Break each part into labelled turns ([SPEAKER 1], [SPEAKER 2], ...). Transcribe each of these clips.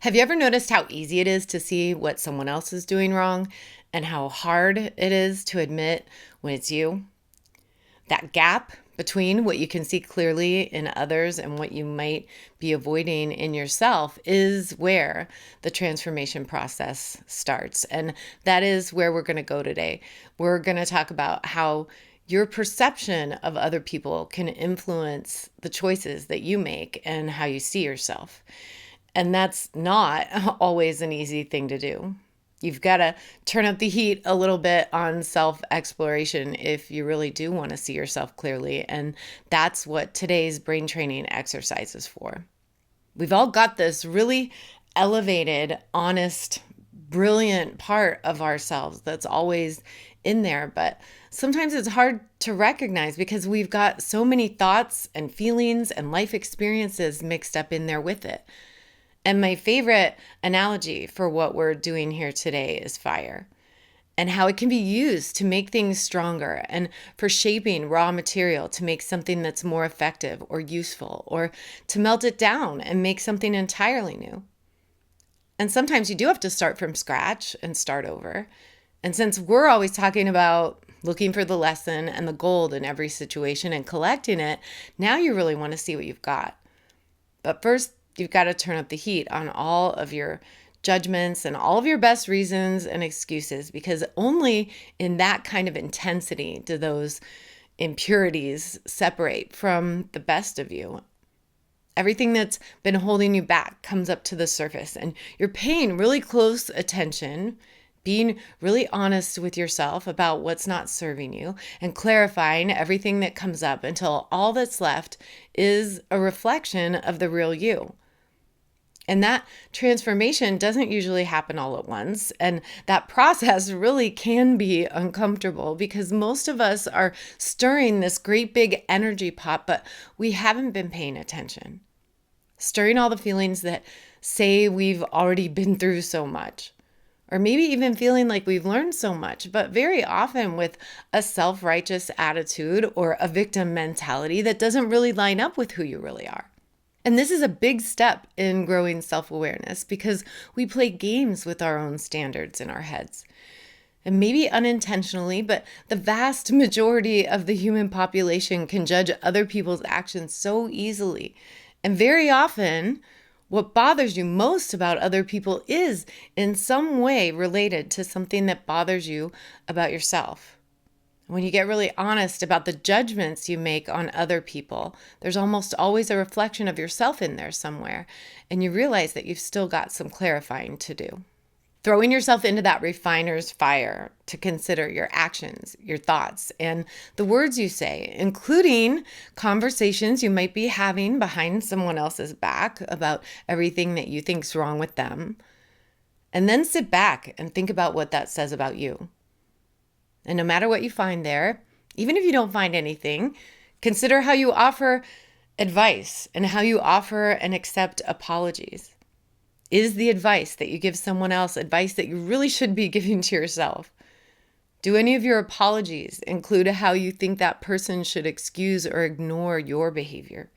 [SPEAKER 1] Have you ever noticed how easy it is to see what someone else is doing wrong and how hard it is to admit when it's you? That gap between what you can see clearly in others and what you might be avoiding in yourself is where the transformation process starts. And that is where we're going to go today. We're going to talk about how your perception of other people can influence the choices that you make and how you see yourself. And that's not always an easy thing to do. You've got to turn up the heat a little bit on self exploration if you really do want to see yourself clearly. And that's what today's brain training exercise is for. We've all got this really elevated, honest, brilliant part of ourselves that's always in there. But sometimes it's hard to recognize because we've got so many thoughts and feelings and life experiences mixed up in there with it. And my favorite analogy for what we're doing here today is fire and how it can be used to make things stronger and for shaping raw material to make something that's more effective or useful or to melt it down and make something entirely new. And sometimes you do have to start from scratch and start over. And since we're always talking about looking for the lesson and the gold in every situation and collecting it, now you really want to see what you've got. But first, you've got to turn up the heat on all of your judgments and all of your best reasons and excuses, because only in that kind of intensity do those impurities separate from the best of you. Everything that's been holding you back comes up to the surface, and you're paying really close attention, being really honest with yourself about what's not serving you and clarifying everything that comes up until all that's left is a reflection of the real you. And that transformation doesn't usually happen all at once. And that process really can be uncomfortable because most of us are stirring this great big energy pot, but we haven't been paying attention. Stirring all the feelings that say we've already been through so much. Or maybe even feeling like we've learned so much, but very often with a self-righteous attitude or a victim mentality that doesn't really line up with who you really are. And this is a big step in growing self-awareness because we play games with our own standards in our heads. And maybe unintentionally, but the vast majority of the human population can judge other people's actions so easily. And very often, what bothers you most about other people is in some way related to something that bothers you about yourself. When you get really honest about the judgments you make on other people, there's almost always a reflection of yourself in there somewhere, and you realize that you've still got some clarifying to do. Throwing yourself into that refiner's fire to consider your actions, your thoughts, and the words you say, including conversations you might be having behind someone else's back about everything that you think's wrong with them. And then sit back and think about what that says about you. And no matter what you find there, even if you don't find anything, consider how you offer advice and how you offer and accept apologies. Is the advice that you give someone else advice that you really should be giving to yourself? Do any of your apologies include how you think that person should excuse or ignore your behavior?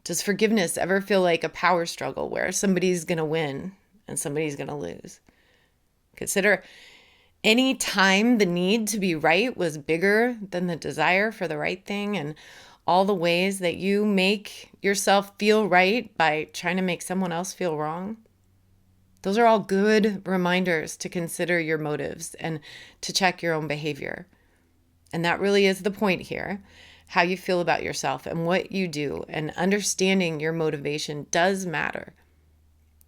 [SPEAKER 1] Does forgiveness ever feel like a power struggle where somebody's going to win and somebody's going to lose? Consider any time the need to be right was bigger than the desire for the right thing, and all the ways that you make yourself feel right by trying to make someone else feel wrong. Those are all good reminders to consider your motives and to check your own behavior. And that really is the point here, how you feel about yourself and what you do, and understanding your motivation does matter.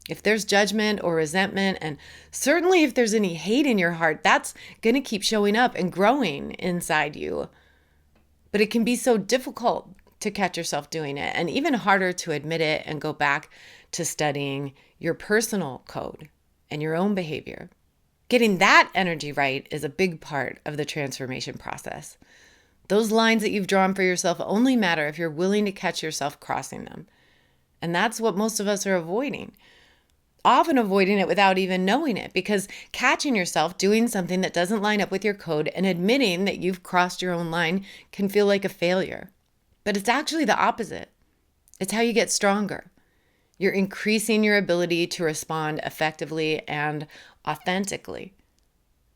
[SPEAKER 1] If there's judgment or resentment, and certainly if there's any hate in your heart, that's going to keep showing up and growing inside you. But it can be so difficult to catch yourself doing it, and even harder to admit it and go back to studying your personal code and your own behavior. Getting that energy right is a big part of the transformation process. Those lines that you've drawn for yourself only matter if you're willing to catch yourself crossing them. And that's what most of us are avoiding. Often avoiding it without even knowing it, because catching yourself doing something that doesn't line up with your code and admitting that you've crossed your own line can feel like a failure. But it's actually the opposite. It's how you get stronger. You're increasing your ability to respond effectively and authentically.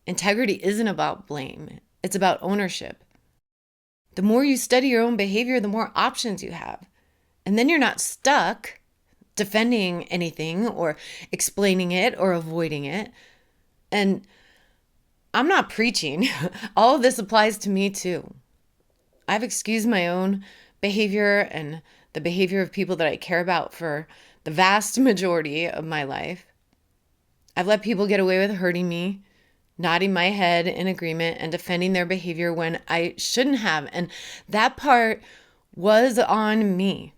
[SPEAKER 1] Integrity isn't about blame. It's about ownership. The more you study your own behavior, the more options you have. And then you're not stuck defending anything or explaining it or avoiding it. And I'm not preaching. All of this applies to me too. I've excused my own behavior and the behavior of people that I care about for the vast majority of my life. I've let people get away with hurting me, nodding my head in agreement and defending their behavior when I shouldn't have. And that part was on me.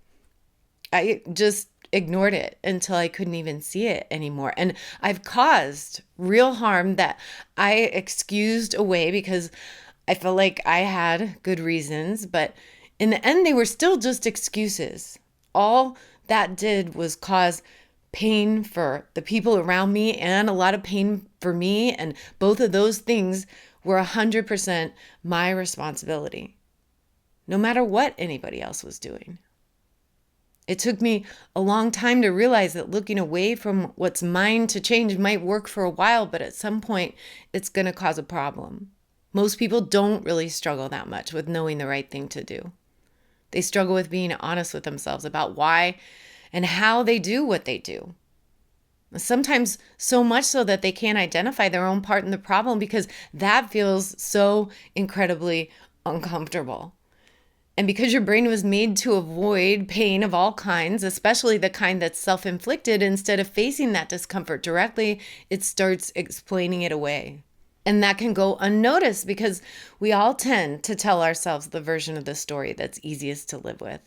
[SPEAKER 1] I just ignored it until I couldn't even see it anymore. And I've caused real harm that I excused away because I felt like I had good reasons. But in the end, they were still just excuses. All that did was cause pain for the people around me and a lot of pain for me. And both of those things were 100% my responsibility, no matter what anybody else was doing. It took me a long time to realize that looking away from what's mine to change might work for a while, but at some point it's going to cause a problem. Most people don't really struggle that much with knowing the right thing to do. They struggle with being honest with themselves about why and how they do what they do. Sometimes so much so that they can't identify their own part in the problem because that feels so incredibly uncomfortable. And because your brain was made to avoid pain of all kinds, especially the kind that's self-inflicted, instead of facing that discomfort directly, it starts explaining it away. And that can go unnoticed because we all tend to tell ourselves the version of the story that's easiest to live with.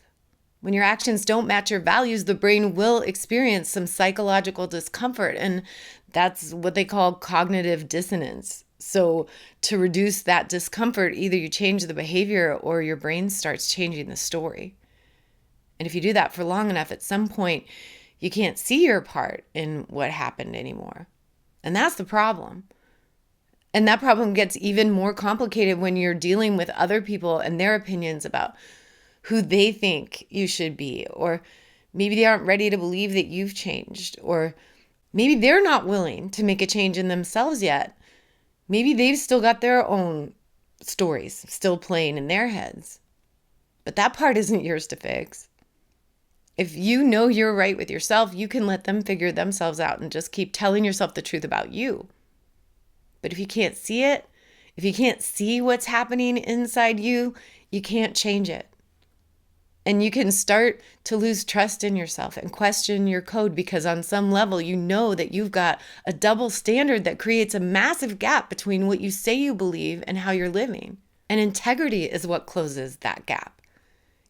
[SPEAKER 1] When your actions don't match your values, the brain will experience some psychological discomfort, and that's what they call cognitive dissonance. So to reduce that discomfort, either you change the behavior or your brain starts changing the story. And if you do that for long enough, at some point, you can't see your part in what happened anymore. And that's the problem. And that problem gets even more complicated when you're dealing with other people and their opinions about who they think you should be, or maybe they aren't ready to believe that you've changed, or maybe they're not willing to make a change in themselves yet. Maybe they've still got their own stories still playing in their heads. But that part isn't yours to fix. If you know you're right with yourself, you can let them figure themselves out and just keep telling yourself the truth about you. But if you can't see it, if you can't see what's happening inside you, you can't change it. And you can start to lose trust in yourself and question your code because on some level, you know that you've got a double standard that creates a massive gap between what you say you believe and how you're living. And integrity is what closes that gap.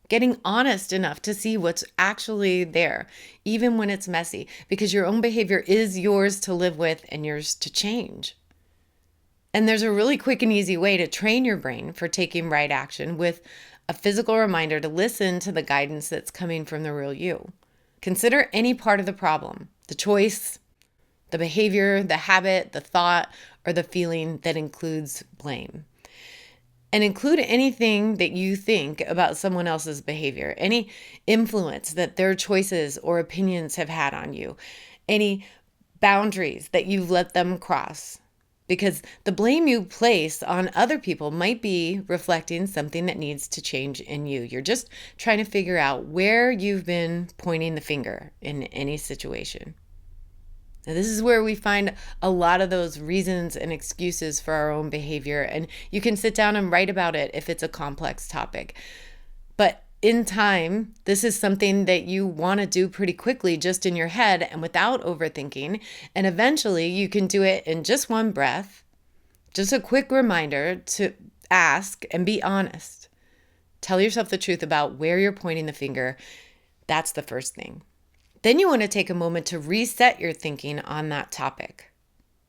[SPEAKER 1] Getting honest enough to see what's actually there, even when it's messy, because your own behavior is yours to live with and yours to change. And there's a really quick and easy way to train your brain for taking right action with a physical reminder to listen to the guidance that's coming from the real you. Consider any part of the problem, the choice, the behavior, the habit, the thought, or the feeling that includes blame. And include anything that you think about someone else's behavior, any influence that their choices or opinions have had on you, any boundaries that you've let them cross. Because the blame you place on other people might be reflecting something that needs to change in you. You're just trying to figure out where you've been pointing the finger in any situation. Now, this is where we find a lot of those reasons and excuses for our own behavior. And you can sit down and write about it if it's a complex topic. But in time, this is something that you want to do pretty quickly, just in your head and without overthinking. And eventually you can do it in just one breath. Just a quick reminder to ask and be honest. Tell yourself the truth about where you're pointing the finger. That's the first thing. Then you want to take a moment to reset your thinking on that topic.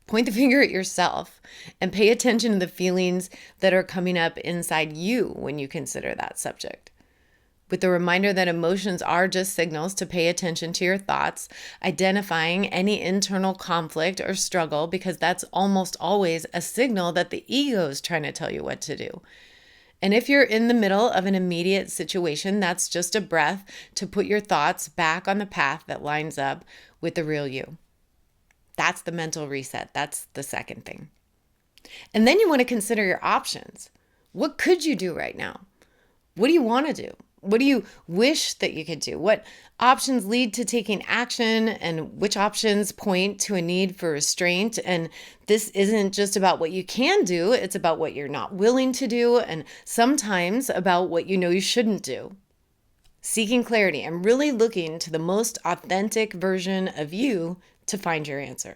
[SPEAKER 1] Point the finger at yourself and pay attention to the feelings that are coming up inside you when you consider that subject. With the reminder that emotions are just signals to pay attention to your thoughts, identifying any internal conflict or struggle, because that's almost always a signal that the ego is trying to tell you what to do. And if you're in the middle of an immediate situation, that's just a breath to put your thoughts back on the path that lines up with the real you. That's the mental reset. That's the second thing. And then you want to consider your options. What could you do right now? What do you want to do? What do you wish that you could do? What options lead to taking action, and which options point to a need for restraint? And this isn't just about what you can do, it's about what you're not willing to do, and sometimes about what you know you shouldn't do. Seeking clarity and really looking to the most authentic version of you to find your answer.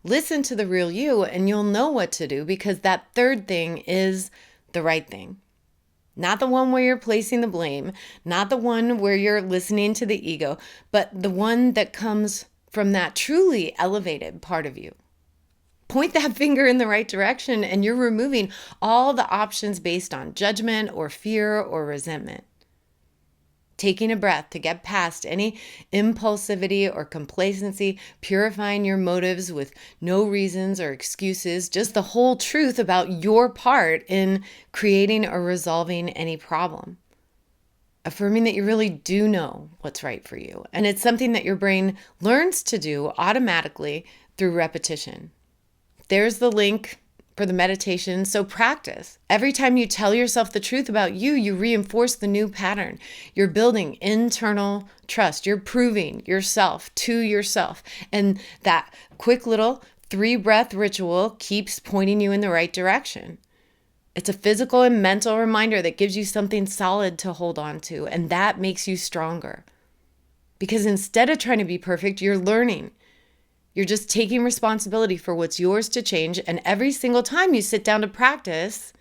[SPEAKER 1] Listen to the real you and you'll know what to do, because that third thing is the right thing. Not the one where you're placing the blame, not the one where you're listening to the ego, but the one that comes from that truly elevated part of you. Point that finger in the right direction and you're removing all the options based on judgment or fear or resentment. Taking a breath to get past any impulsivity or complacency, purifying your motives with no reasons or excuses, just the whole truth about your part in creating or resolving any problem. Affirming that you really do know what's right for you. And it's something that your brain learns to do automatically through repetition. There's the link for the meditation. So practice. Every time you tell yourself the truth about you, you reinforce the new pattern. You're building internal trust. You're proving yourself to yourself. And that quick little 3-breath ritual keeps pointing you in the right direction. It's a physical and mental reminder that gives you something solid to hold on to. And that makes you stronger. Because instead of trying to be perfect, you're learning. You're just taking responsibility for what's yours to change. And every single time you sit down to practice,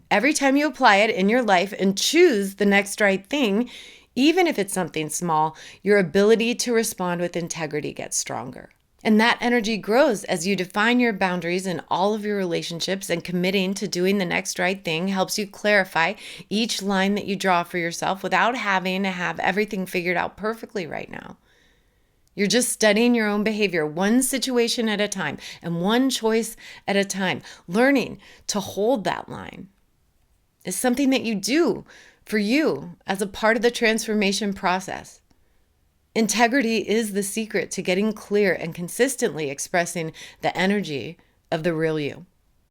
[SPEAKER 1] every time you apply it in your life and choose the next right thing, even if it's something small, your ability to respond with integrity gets stronger. And that energy grows as you define your boundaries in all of your relationships, and committing to doing the next right thing helps you clarify each line that you draw for yourself without having to have everything figured out perfectly right now. You're just studying your own behavior, one situation at a time and one choice at a time. Learning to hold that line is something that you do for you as a part of the transformation process. Integrity is the secret to getting clear and consistently expressing the energy of the real you.